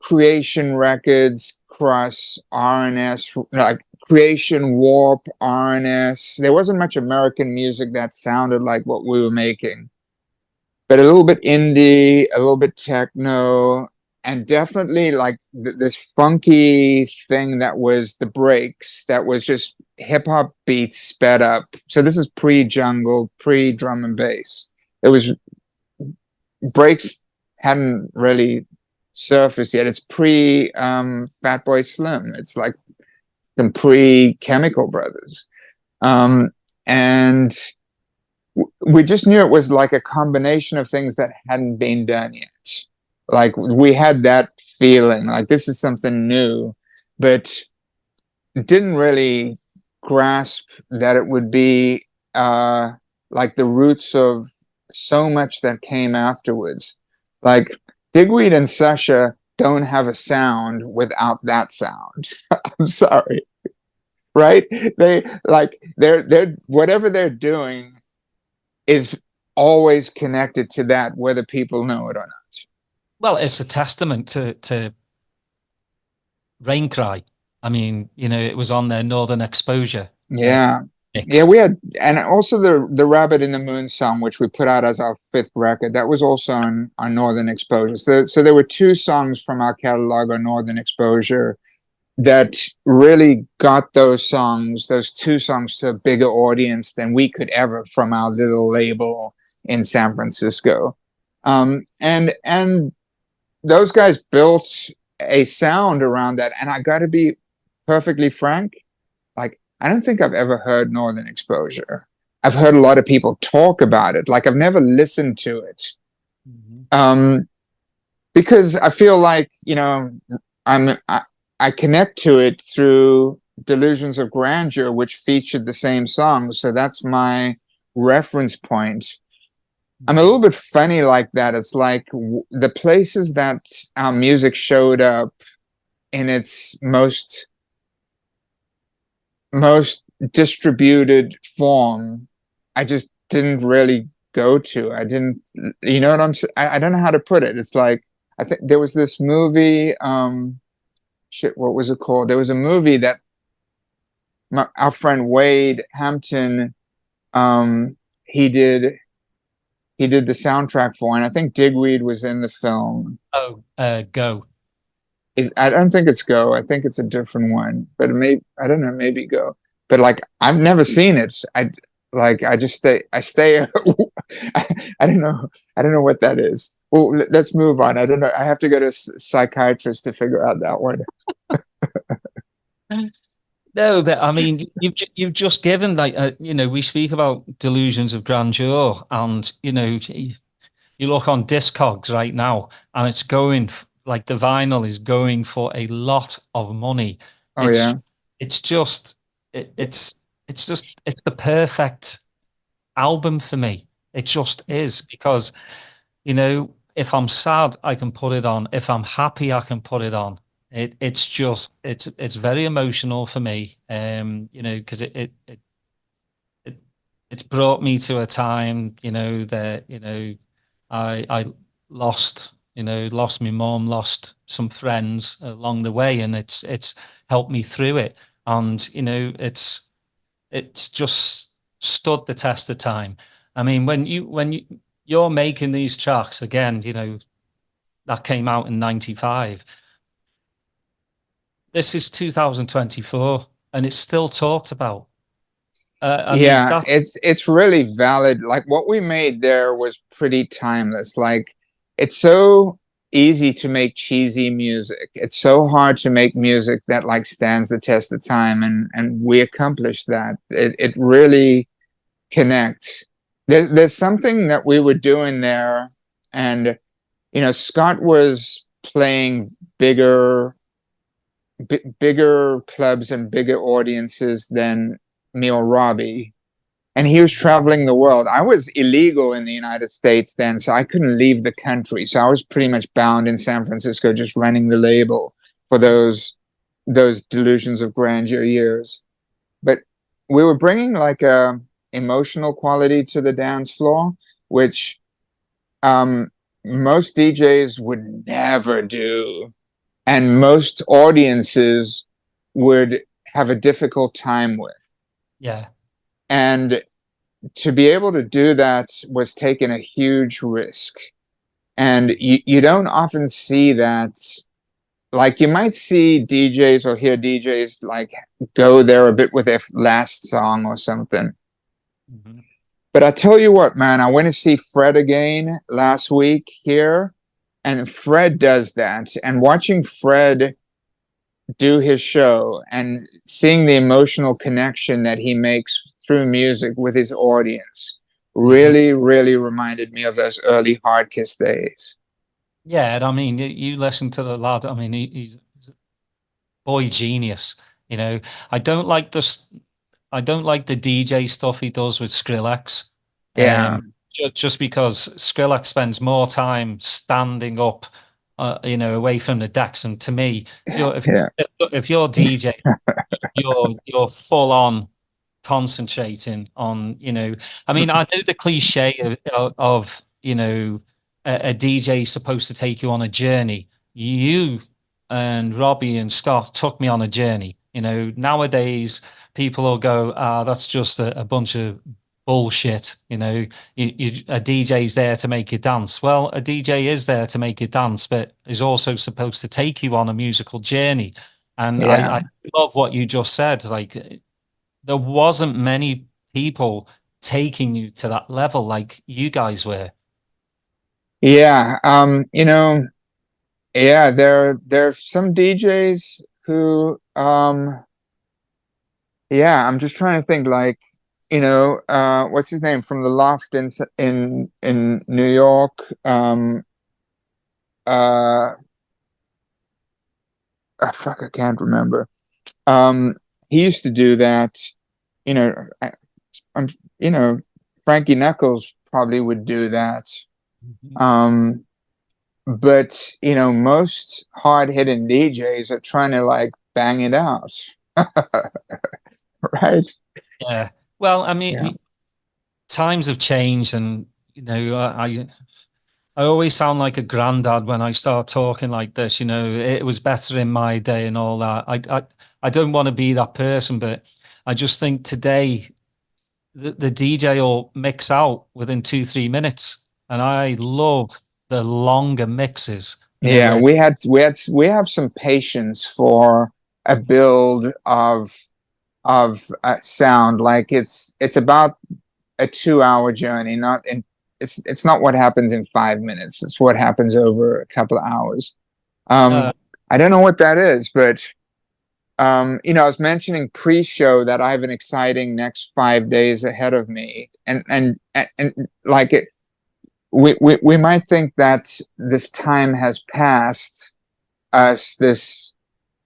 Creation Records, Cross, RNS, like Creation Warp, RNS. There wasn't much American music that sounded like what we were making, but a little bit indie, a little bit techno, and definitely like this funky thing that was the breaks, that was just hip hop beats sped up. So this is pre-jungle, pre-drum and bass. It was breaks hadn't really surfaced yet. It's pre Fatboy Slim. It's like some pre Chemical Brothers. And we just knew it was like a combination of things that hadn't been done yet. Like we had that feeling like this is something new, but didn't really grasp that it would be like the roots of so much that came afterwards. Like Digweed and Sasha don't have a sound without that sound. I'm sorry, right? They like they're whatever they're doing is always connected to that, whether people know it or not. Well, it's a testament to Rain Cry. I mean, it was on their Northern Exposure Yeah. Yeah, mix. we had, and also the Rabbit in the Moon song, which we put out as our fifth record, that was also on Northern Exposure. So there were two songs from our catalog on Northern Exposure that really got those two songs to a bigger audience than we could ever from our little label in San Francisco. And those guys built a sound around that. And I got to be perfectly frank, like I don't think I've ever heard Northern Exposure. I've heard a lot of people talk about it. Like I've never listened to it. Mhm. Um, because I feel like, I'm I connect to it through Delusions of Grandeur, which featured the same song. So that's my reference point. I'm a little Mhm. bit funny like that. It's like the places that our music showed up in its most distributed form, I just didn't really go to. I didn't, you know what I don't know how to put it. It's like, I think there was this movie, shit, what was it called? There was a movie that our friend Wade Hampton, um, he did, he did the soundtrack for, and I think Digweed was in the film. Oh, Go. I don't think it's Go. I think it's a different one, but it may, I don't know, maybe Go. But like, I've never seen it. I just stay. I don't know. I don't know what that is. Well, let's move on. I don't know. I have to go to a psychiatrist to figure out that one. No, but I mean, you've just given like we speak about delusions of grandeur, and you look on Discogs right now, and it's going like the vinyl is going for a lot of money. Oh It's yeah. it's just it's the perfect album for me. It just is because if I'm sad, I can put it on. If I'm happy, I can put it on. It's very emotional for me. Because it it's brought me to a time, that, I lost, lost my mom, lost some friends along the way, and it's helped me through it. And, it's just stood the test of time. I mean, you're making these tracks again, that came out in 95. This is 2024 and it's still talked about. I mean, Yeah, it's really valid. Like what we made there was pretty timeless. Like it's so easy to make cheesy music. It's so hard to make music that like stands the test of time, and we accomplished that. It really connects. There's something that we were doing there, and Scott was playing bigger clubs and bigger audiences than me or Robbie, and he was traveling the world. I was illegal in the United States then, so I couldn't leave the country. So I was pretty much bound in San Francisco, just running the label for those Delusions of Grandeur years. But we were bringing like a emotional quality to the dance floor, which um, most DJs would never do, and most audiences would have a difficult time with. yeah, And to be able to do that was taking a huge risk. And you don't often see that. Like you might see DJs or hear DJs like go there a bit with their last song or something. mhm, But I tell you what, man, I went to see Fred again last week here, and Fred does that. And watching Fred do his show and seeing the emotional connection that he makes through music with his audience mhm. really, really reminded me of those early Hardkiss days. Yeah, and I mean, you listen to the lad. I mean, he's a boy genius. You know, I don't like this. I don't like the DJ stuff he does with Skrillex. Yeah. just because Skrillex spends more time standing up, away from the decks. And to me, Yeah. if you're DJ, you're full on concentrating on, I mean, I know the cliche of a DJ is supposed to take you on a journey. You and Robbie and Scott took me on a journey. Nowadays people will go, that's just a bunch of bullshit. A DJ's there to make you dance. Well, a DJ is there to make you dance, but is also supposed to take you on a musical journey. And I Yeah. love what you just said. Like, there wasn't many people taking you to that level like you guys were. Yeah. Yeah, there's some DJs who yeah, I'm just trying to think like, what's his name from the Loft in New York? Uh fuck, I can't remember. Um he used to do that, you know, I'm you know, Frankie Knuckles probably would do that. Mhm. Um but most hard-hitting DJs are trying to like bang it out. Right? Yeah. Well, I Yeah. mean, times have changed, and I always sound like a granddad when I start talking like this. It was better in my day and all that. I don't want to be that person, but I just think today the DJ will mix out within 2, 3 minutes, and I love the longer mixes. Yeah, Where we have some patience for a build of sound. Like it's about a 2 hour journey, not in it's not what happens in 5 minutes. It's what happens over a couple of hours. uh, Um, I don't know what that is, but I was mentioning pre-show that I have an exciting next 5 days ahead of me, and like it, we might think that this time has passed us. This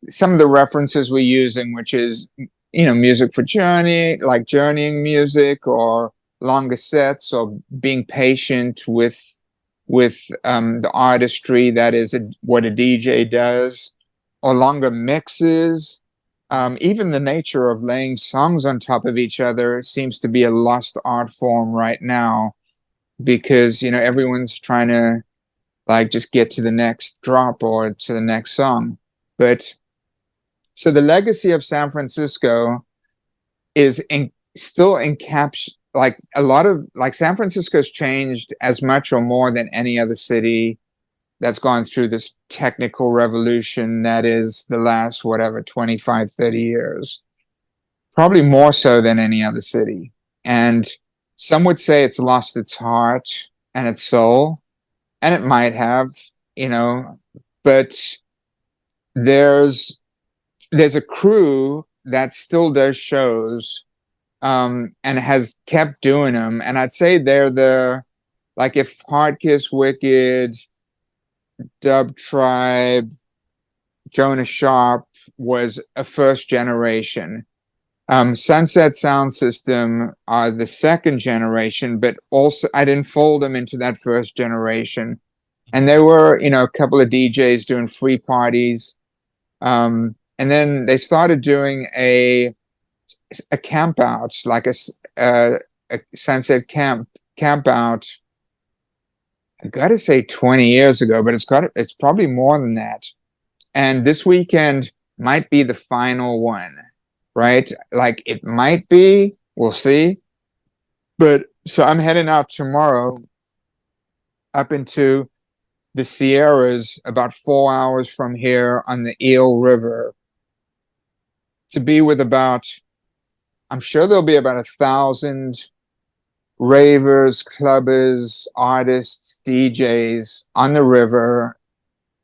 some of the references we're using, which is music for journey, like journeying music, or longer sets, or being patient with the artistry that is what a DJ does, or longer mixes. Even the nature of laying songs on top of each other seems to be a lost art form right now, because everyone's trying to like just get to the next drop or to the next song. But so the legacy of San Francisco is still like a lot of like San Francisco's changed as much or more than any other city that's gone through this technical revolution that is the last whatever 25, 30 years. Probably more so than any other city. And some would say it's lost its heart and its soul, and it might have, you know, but there's there's a crew that still does shows, and has kept doing them. And I'd say they're the like if Hardkiss, Wicked, Dub Tribe, Jonah Sharp was a first generation. Sunset Sound System are the second generation, but also I didn't fold them into that first generation. And there were, a couple of DJs doing free parties. And then they started doing a camp out, like a sunset camp out. I gotta say 20 years ago, but it's probably more than that. And this weekend might be the final one, right? Like it might be, we'll see. But so I'm heading out tomorrow up into the Sierras, about 4 hours from here on the Eel River, to be with I'm sure there'll be about 1,000 ravers, clubbers, artists, DJs on the river,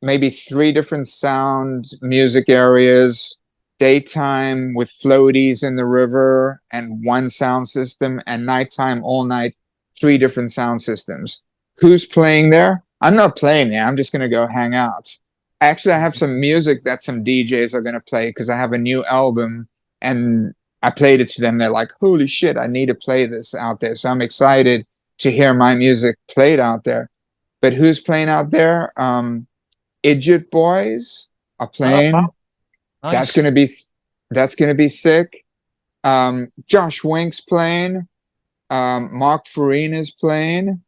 maybe 3 different sound music areas, daytime with floaties in the river and one sound system, and nighttime all night, 3 different sound systems. Who's playing there? I'm not playing there. I'm just going to go hang out. Actually, I have some music that some DJs are going to play because I have a new album, and I played it to them. They're like, holy shit, I need to play this out there. So I'm excited to hear my music played out there. But who's playing out there? Idiot Boys are Oh, playing. That's nice. gonna be that's gonna be sick. Josh Wink's playing. Mark Farina's playing.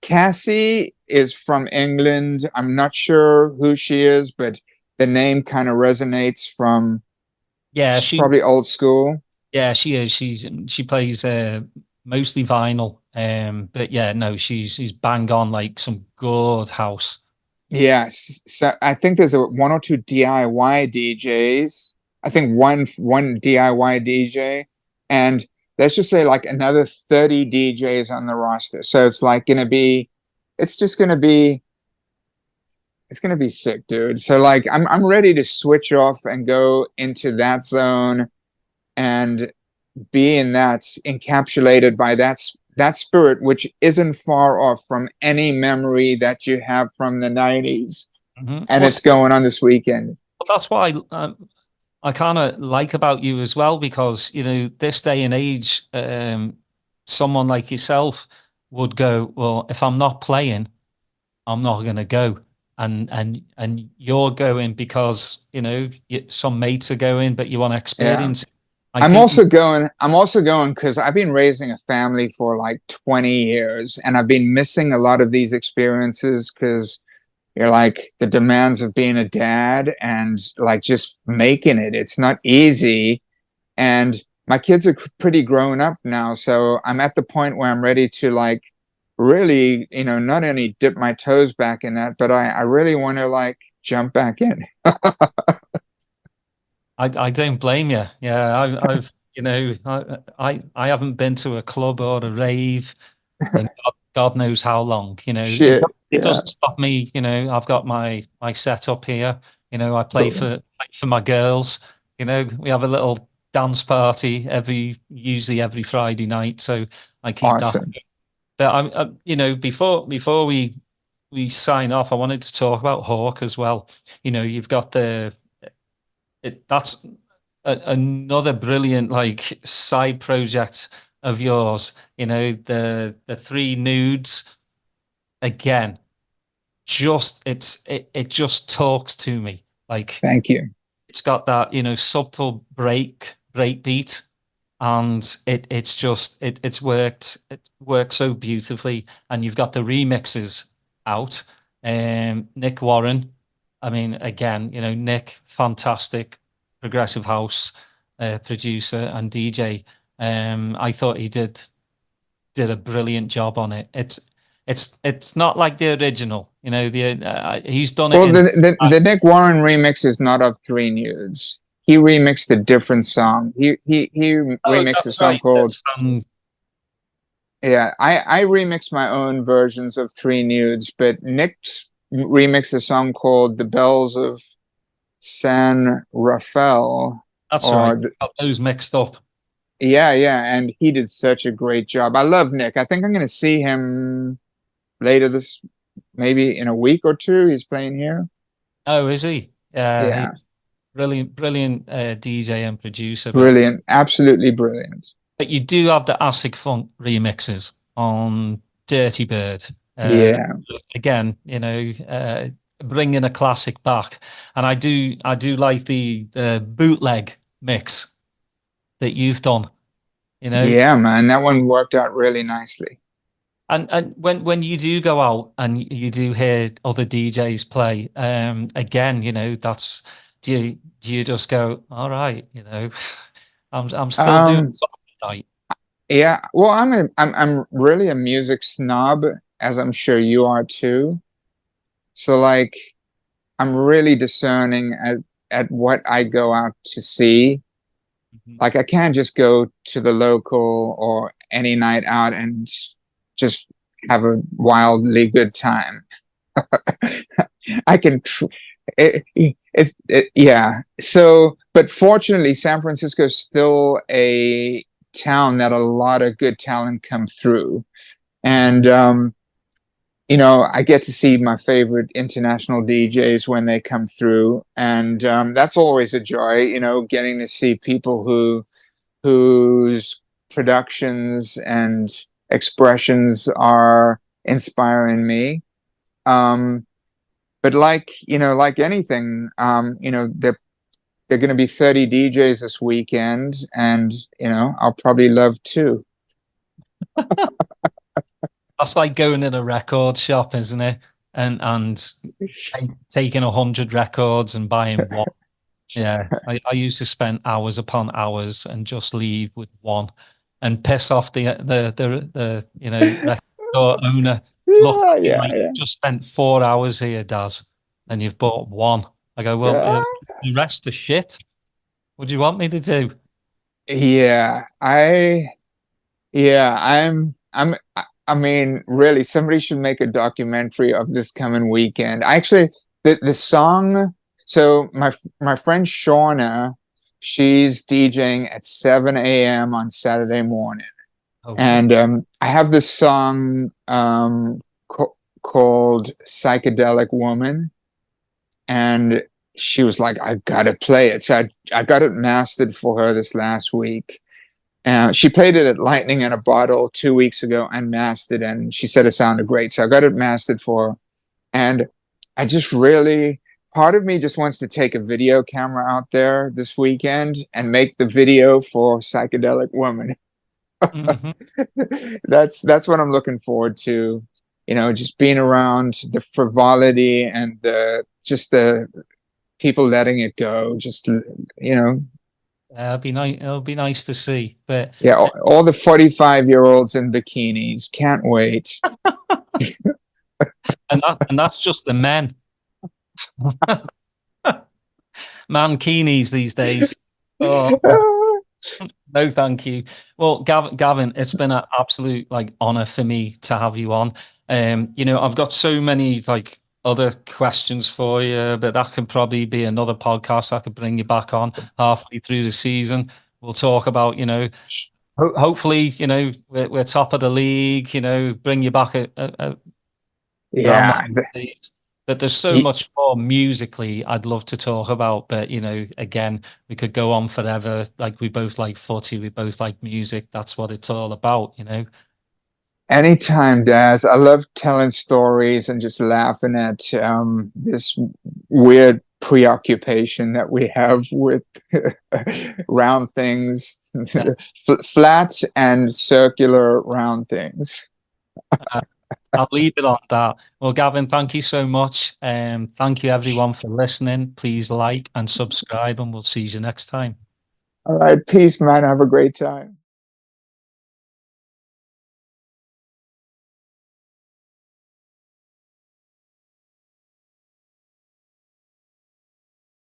Cassie is from England. I'm not sure who she is, but the name kind of resonates from Yeah, she's probably old school. yeah, she is. She plays mostly vinyl. But yeah, no, she's bang on like some good house. Yes. So I think there's a one or two DIY DJs. I think one DIY DJ, and let's just say like another 30 DJs on the roster. So it's like gonna be it's just gonna be it's gonna be sick, dude. So like I'm ready to switch off and go into that zone and be in that encapsulated by that spirit, which isn't far off from any memory that you have from the 90s. And Well, it's going on this weekend. that's what I kind of like about you as well, because this day and age, someone like yourself would go, well, if I'm not playing, I'm not going to go. And you're going because some mates are going, but you want to Yeah. experience. I think I'm also going because I've been raising a family for like 20 years and I've been missing a lot of these experiences because you're like the demands of being a dad and like just making it. It's not easy. And my kids are pretty grown up now. So I'm at the point where I'm ready to like really, not only dip my toes back in that, but I really want to like jump back in. I don't blame you. Yeah, I've I haven't been to a club or a rave in God knows how long. Shit. It Yeah. doesn't stop me. I've got my setup here. I Cool. play for my girls. We have a little dance party usually every Friday night. So I keep that. Awesome. But before we sign off, I wanted to talk about Hawk as well. You've got that's another brilliant like side project of yours. The three nudes again. It just talks to me. Like Thank you. it's got that subtle break beat, and it works so beautifully. And you've got the remixes out. Nick Warren, I mean, again, Nick, fantastic progressive house producer and DJ. I thought he did a brilliant job on it. It's not like the original, he's done it Well, in the Nick Warren remix is not of Three Nudes. He remixed a different song. He oh, remixed a that's song right. called That's yeah. I remixed my own versions of Three Nudes, but Nick's remixed a song called "The Bells of San Rafael." that's right. Or Got those mixed up. yeah, yeah, and he did such a great job. I love Nick. I think I'm going to see him later this, maybe in a week or two. He's playing here. Oh, is he? He's Yeah, brilliant DJ and producer. brilliant, absolutely brilliant. But you do have the acid funk remixes on Dirty Bird. Uh, Yeah, Again, bringing a classic back, and I do like the bootleg mix that you've done. You know, yeah, man, that one worked out really nicely. and when you do go out and you do hear other DJs play, again, that's do you just go, all right, I'm still doing Um, something tonight. yeah, well, I'm really a music snob, as I'm sure you are too. So like, I'm really discerning at what I go out to see. Mhm. Like, I can't just go to the local or any night out and just have a wildly good time. I can, yeah. So, but fortunately, San Francisco is still a town that a lot of good talent come through. Mhm. And, I get to see my favorite international DJs when they come through. And that's always a joy, getting to see people whose productions and expressions are inspiring me. Um, but like anything, they're going to be 30 DJs this weekend, and I'll probably love two. That's like going in a record shop, isn't it? And taking 100 records and buying one. Yeah, I used to spend hours upon hours and just leave with one and piss off the record store owner. Look Yeah, at me yeah, like, yeah, just spent 4 hours here, Daz, and you've bought one. I go, well, yeah. the rest is shit. What do you want me to do? Yeah, I mean, really, somebody should make a documentary of this coming weekend. Actually, the song, so my friend Shauna, she's DJing at 7 a.m. on Saturday morning. Okay. And I have this song called Psychedelic Woman. And she was like, I gotta play it. So I got it mastered for her this last week. She played it at Lightning in a Bottle 2 weeks ago and mastered, and she said it sounded great. So I got it mastered for her. And I just really, part of me just wants to take a video camera out there this weekend and make the video for Psychedelic Woman. Hmm. That's what I'm looking forward to. Just being around the frivolity and the people letting it go. Just It'll be nice. It'll be nice to see. But yeah, all the 45-year-olds in bikinis. Can't wait. and that's just the men. Mankinis these days. Oh, no, thank you. Well, Gavin, it's been an absolute like honor for me to have you on. I've got so many like other questions for you, but that could probably be another podcast. I could bring you back on halfway through the season. We'll talk about, hopefully, we're top of the league. Bring you back around that Yeah. stage. But there's so much more musically I'd love to talk about. But again, we could go on forever. Like we both like footy, we both like music. That's what it's all about. Anytime, Daz. I love telling stories and just laughing at this weird preoccupation that we have with round things, Yeah. flat and circular round things. Uh, I'll leave it on that. Well, Gavin, thank you so much. Thank you everyone for listening. Please like and subscribe, and we'll see you next time. All right, peace, man. Have a great time.